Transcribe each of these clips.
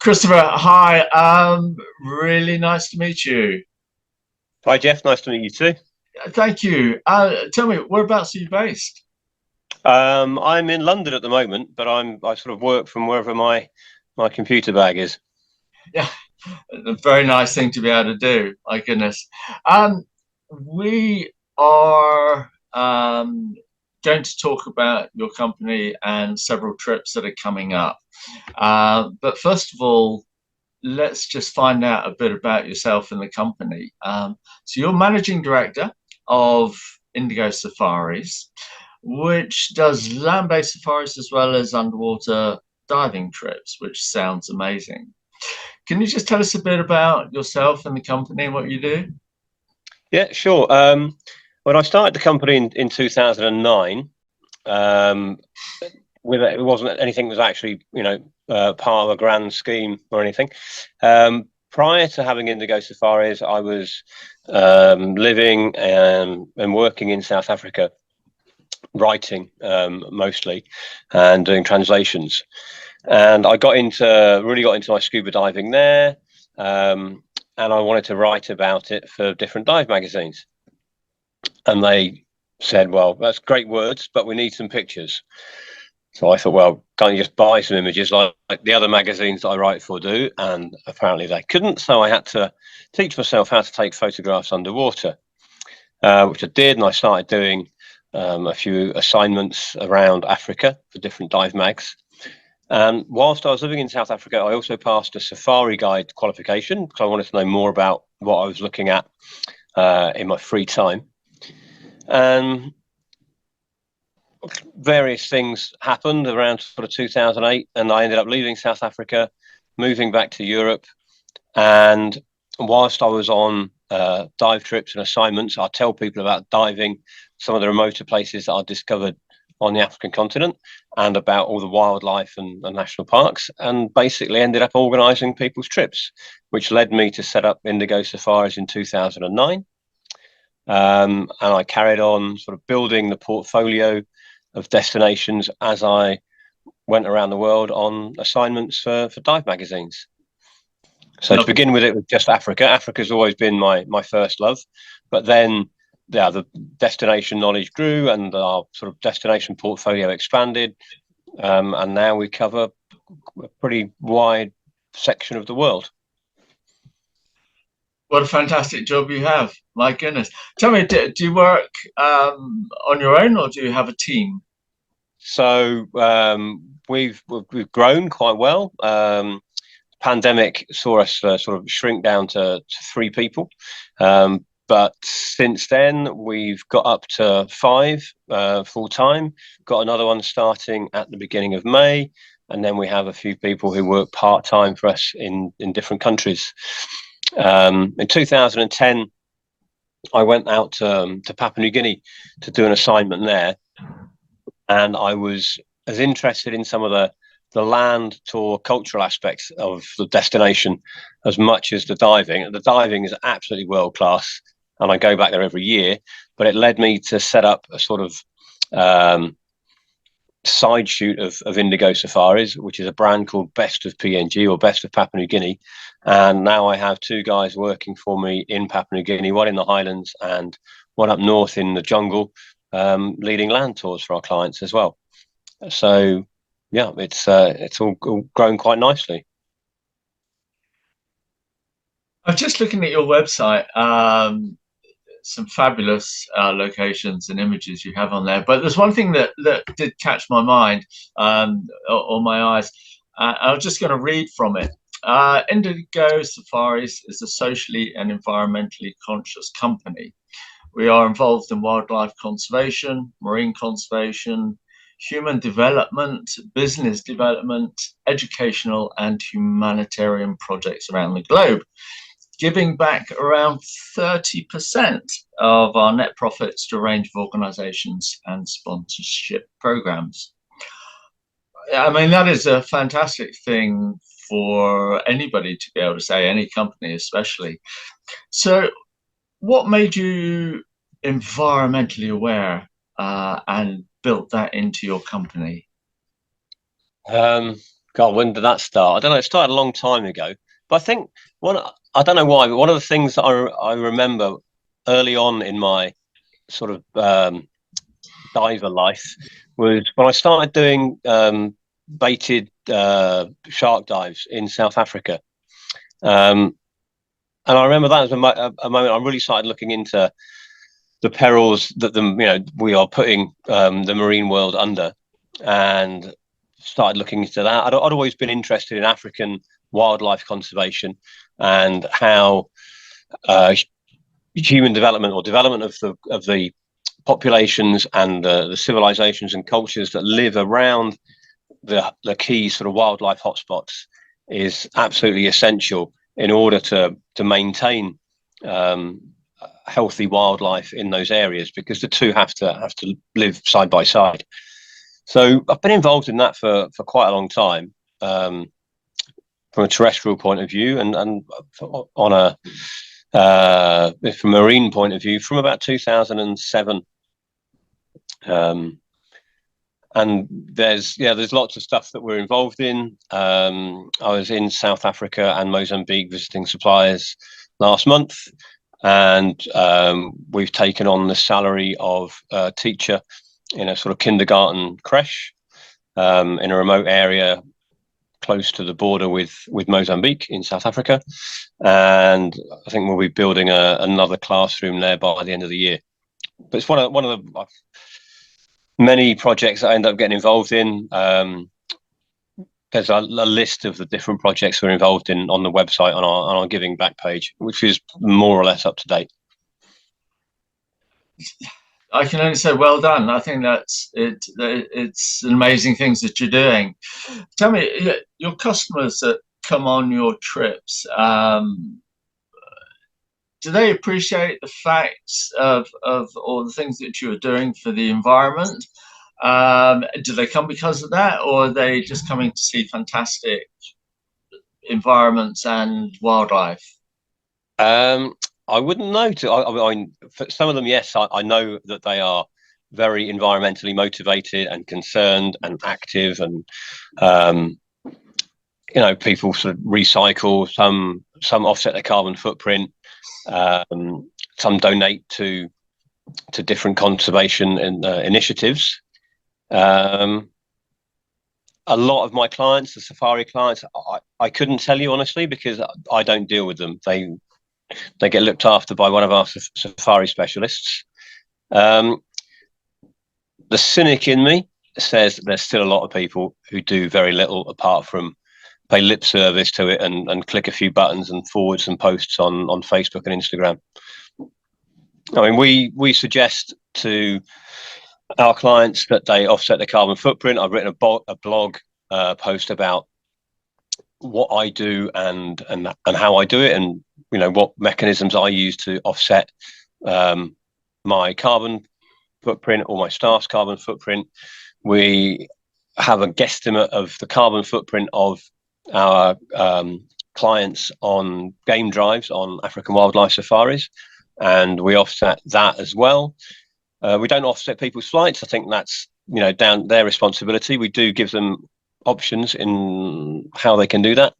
Christopher, hi. Really nice to meet you. Hi Jeff, nice to meet you too. Thank you. Tell me, whereabouts are you based? I'm in London at the moment, but I sort of work from wherever my computer bag is. Yeah, a very nice thing to be able to do. My goodness. We are going to talk about your company and several trips that are coming up. But first of all, let's just find out a bit about yourself and the company. So you're managing director of Indigo Safaris, which does land-based safaris as well as underwater diving trips, which sounds amazing. Can you just tell us a bit about yourself and the company and what you do? Yeah, sure. When I started the company in 2009, um, it wasn't anything was actually part of a grand scheme or anything. Prior to having Indigo Safaris, I was living and working in South Africa, writing mostly and doing translations. And I really got into my scuba diving there, and I wanted to write about it for different dive magazines. And they said, "Well, that's great words, but we need some pictures." So I thought, well, can't you just buy some images like the other magazines that I write for do? And apparently they couldn't. So I had to teach myself how to take photographs underwater, which I did. And I started doing a few assignments around Africa for different dive mags. And whilst I was living in South Africa, I also passed a safari guide qualification because I wanted to know more about what I was looking at in my free time. And various things happened around sort of 2008, and I ended up leaving South Africa, moving back to Europe. And whilst I was on dive trips and assignments, I tell people about diving, some of the remoter places that I discovered on the African continent, and about all the wildlife and national parks, and basically ended up organising people's trips, which led me to set up Indigo Safaris in 2009. And I carried on sort of building the portfolio of destinations as I went around the world on assignments for dive magazines. So to begin with, it was just Africa. Africa's always been my first love, but then the destination knowledge grew and our sort of destination portfolio expanded, and now we cover a pretty wide section of the world. What a fantastic job you have. My goodness. Tell me, do you work on your own or do you have a team? So we've grown quite well. Pandemic saw us sort of shrink down to 3 people. But since then, we've got up to 5 full time, got another one starting at the beginning of May. And then we have a few people who work part time for us in different countries. In 2010, I went out to Papua New Guinea to do an assignment there. And I was as interested in some of the land tour cultural aspects of the destination as much as the diving. And the diving is absolutely world class, and I go back there every year. But it led me to set up a sort of side shoot of Indigo Safaris, which is a brand called Best of PNG or Best of Papua New Guinea. And now I have 2 guys working for me in Papua New Guinea, one in the highlands and one up north in the jungle, leading land tours for our clients as well. So yeah, it's all grown quite nicely. I'm just looking at your website. Some fabulous locations and images you have on there. But there's one thing that did catch my mind or my eyes. I'm just going to read from it. Indigo Safaris is a socially and environmentally conscious company. We are involved in wildlife conservation, marine conservation, human development, business development, educational and humanitarian projects around the globe, giving back around 30% of our net profits to a range of organizations and sponsorship programs. I mean, that is a fantastic thing for anybody to be able to say, any company especially. So what made you environmentally aware and built that into your company? God, when did that start? I don't know. It started a long time ago, but I think I don't know why, but one of the things that I remember early on in my sort of diver life was when I started doing baited shark dives in South Africa. And I remember that was a moment I really started looking into the perils that we are putting the marine world under, and started looking into that. I'd always been interested in African wildlife conservation and how human development or development of the populations and the civilizations and cultures that live around the key sort of wildlife hotspots is absolutely essential in order to maintain healthy wildlife in those areas, because the two have to live side by side. So I've been involved in that for quite a long time, from a terrestrial point of view, and on a from a marine point of view from about 2007. And there's lots of stuff that we're involved in. I was in South Africa and Mozambique visiting suppliers last month, and we've taken on the salary of a teacher in a sort of kindergarten creche in a remote area close to the border with Mozambique in South Africa, and I think we'll be building another classroom there by the end of the year. But it's one of the many projects that I end up getting involved in. There's a list of the different projects we're involved in on the website on our giving back page, which is more or less up to date. I can only say well done. I think that's it. It's amazing things that you're doing. Tell me, your customers that come on your trips, do they appreciate the facts of all the things that you are doing for the environment? Do they come because of that, or are they just coming to see fantastic environments and wildlife? I wouldn't know. I mean, for some of them, yes, I know that they are very environmentally motivated and concerned and active, and people sort of recycle. Some offset their carbon footprint. Some donate to different conservation initiatives. A lot of my clients, the safari clients, I couldn't tell you honestly, because I don't deal with them. They get looked after by one of our safari specialists. The cynic in me says there's still a lot of people who do very little apart from pay lip service to it and click a few buttons and forward some posts on Facebook and Instagram. I mean, we suggest to our clients that they offset their carbon footprint. I've written a blog post about what I do and how I do it, and what mechanisms I use to offset my carbon footprint or my staff's carbon footprint. We have a guesstimate of the carbon footprint of our clients on game drives on African wildlife safaris, and we offset that as well. We don't offset people's flights. I think that's down their responsibility. We do give them options in how they can do that.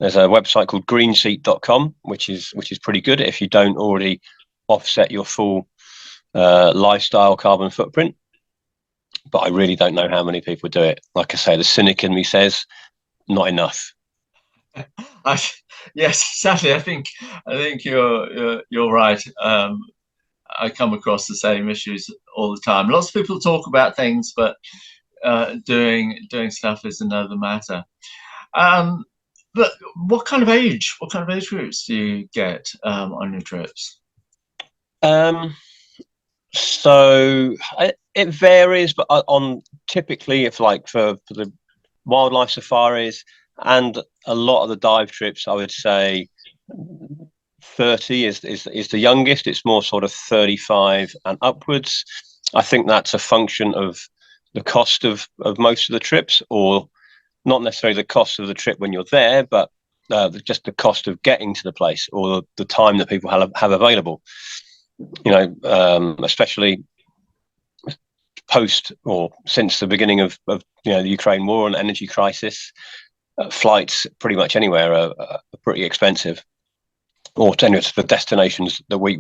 There's a website called greenseat.com, which is pretty good if you don't already offset your full lifestyle carbon footprint. But I really don't know how many people do it. Like I say, the cynic in me says not enough. Yes, sadly, I think you're right. I come across the same issues all the time. Lots of people talk about things, but doing stuff is another matter. But what kind of age groups do you get on your trips? So it varies, but typically, if like for the wildlife safaris and a lot of the dive trips, I would say 30 is the youngest. It's more sort of 35 and upwards. I think that's a function of the cost of most of the trips, or not necessarily the cost of the trip when you're there, but just the cost of getting to the place, or the time that people have available. Especially post or since the beginning of the Ukraine war and energy crisis, flights pretty much anywhere are pretty expensive, or for destinations that we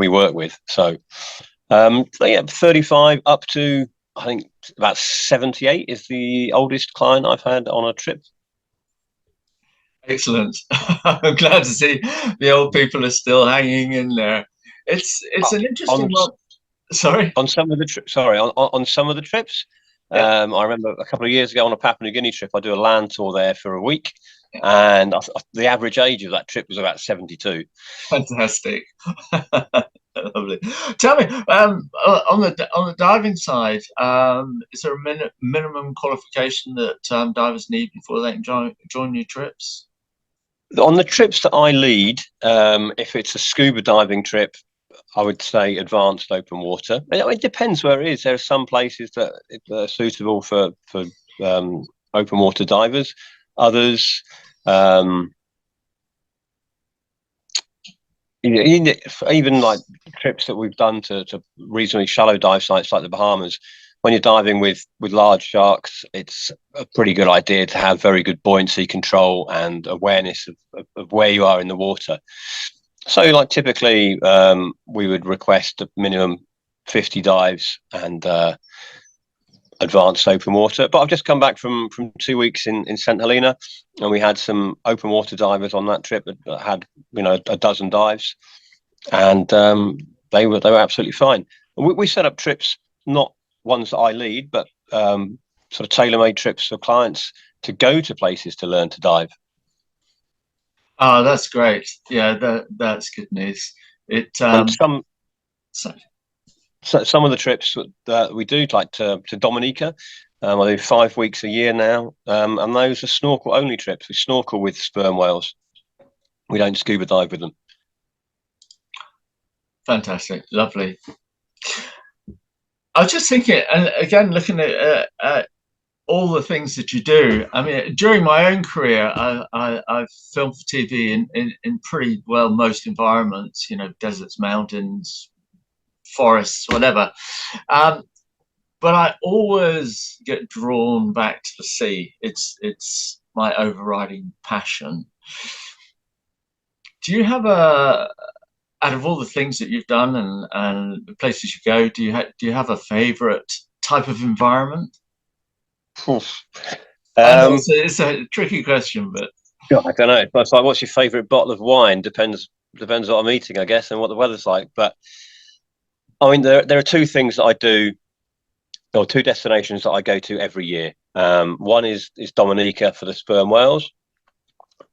work with. So, 35 up to, I think, about 78 is the oldest client I've had on a trip. Excellent. I'm glad to see the old people are still hanging in there. It's an interesting one. Sorry. On some of the trips. Yeah. I remember a couple of years ago on a Papua New Guinea trip, I do a land tour there for a week, and the average age of that trip was about 72. Fantastic. Lovely. Tell me, on the diving side, is there a minimum qualification that divers need before they can join your trips? On the trips that I lead, if it's a scuba diving trip, I would say advanced open water. It depends where it is. There are some places that are suitable for open water divers. Others, even like trips that we've done to reasonably shallow dive sites like the Bahamas, when you're diving with large sharks, it's a pretty good idea to have very good buoyancy control and awareness of where you are in the water. So, like, typically, we would request a minimum 50 dives and advanced open water. But I've just come back from 2 weeks in St Helena, and we had some open water divers on that trip that had a dozen dives, and they were absolutely fine. And we set up trips, not ones that I lead, but sort of tailor-made trips for clients to go to places to learn to dive. Oh, that's great. Yeah, that's good news. And some of the trips that we do, like to Dominica, I do 5 weeks a year now, and those are snorkel-only trips. We snorkel with sperm whales. We don't scuba dive with them. Fantastic, lovely. I was just thinking, and again, looking at all the things that you do. I mean, during my own career, I've filmed for TV in pretty well most environments, deserts, mountains, forests, whatever. But I always get drawn back to the sea. It's my overriding passion. Do you have out of all the things that you've done and the places you go, do you have a favorite type of environment? I know it's a tricky question, but I don't know. It's like, what's your favourite bottle of wine? Depends what I'm eating, I guess, and what the weather's like. But I mean, there are two things that I do, or two destinations that I go to every year. One is Dominica for the sperm whales,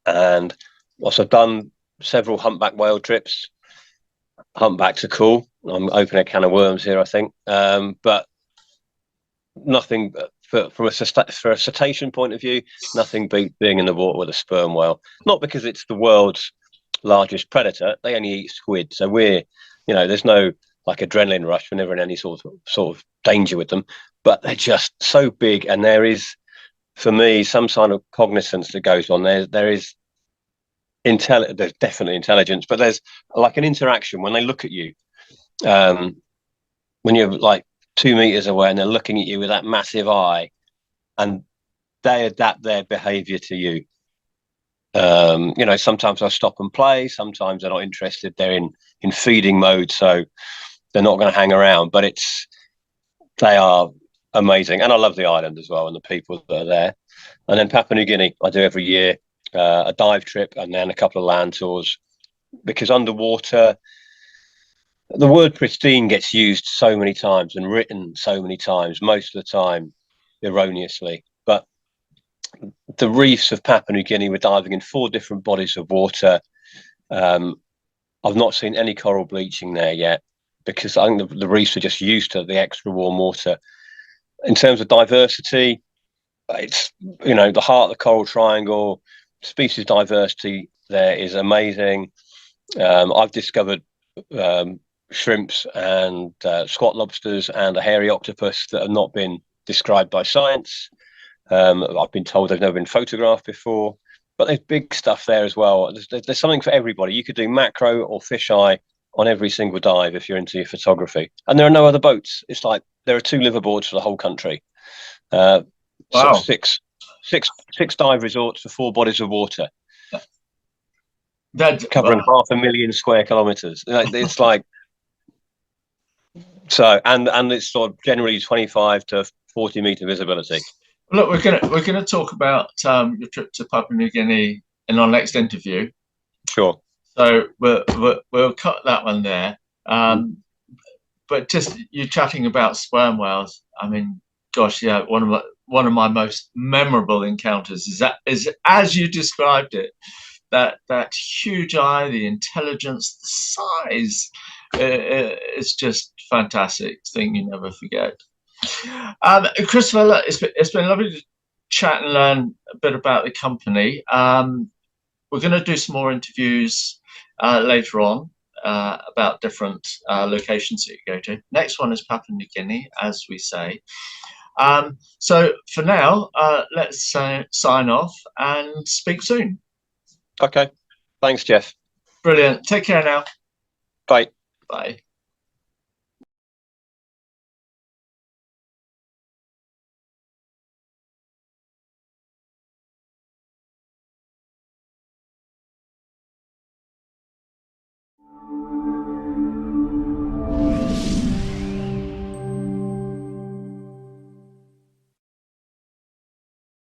and also done several humpback whale trips. Humpbacks are cool. I'm opening a can of worms here, I think, but nothing. From a cetacean point of view, nothing beats being in the water with a sperm whale. Not because it's the world's largest predator; they only eat squid. So there's no like adrenaline rush. We're never in any sort of danger with them. But they're just so big, and there is, for me, some kind of cognizance that goes on. There's definitely intelligence, but there's like an interaction when they look at you. When you're like 2 meters away and they're looking at you with that massive eye, and they adapt their behavior to you. Sometimes I stop and play, sometimes they're not interested, they're in feeding mode, so they're not going to hang around, but they are amazing. And I love the island as well and the people that are there. And then Papua New Guinea I do every year, a dive trip and then a couple of land tours, because underwater the word pristine gets used so many times and written so many times, most of the time erroneously. But the reefs of Papua New Guinea, we're diving in 4 different bodies of water. I've not seen any coral bleaching there yet, because I think the reefs are just used to the extra warm water. In terms of diversity, it's, the heart of the coral triangle, species diversity there is amazing. I've discovered shrimps and squat lobsters and a hairy octopus that have not been described by science. I've been told they've never been photographed before, but there's big stuff there as well. There's something for everybody. You could do macro or fisheye on every single dive if you're into your photography. And there are no other boats. It's like there are 2 liveaboards for the whole country. Sort Wow. of six dive resorts for 4 bodies of water. Covering 500,000 square kilometers. It's like, so, and it's sort of generally 25 to 40 meter visibility. Look, we're gonna talk about your trip to Papua New Guinea in our next interview. Sure. So we'll cut that one there. But just you chatting about sperm whales. I mean, gosh, yeah, one of my most memorable encounters is as you described it. That huge eye, the intelligence, the size, it's just fantastic thing you never forget. Christopher, it's been lovely to chat and learn a bit about the company. We're going to do some more interviews later on about different locations that you go to. Next one is Papua New Guinea, as we say. So for now, let's sign off and speak soon. Okay. Thanks, Jeff. Brilliant. Take care now. Bye. Bye.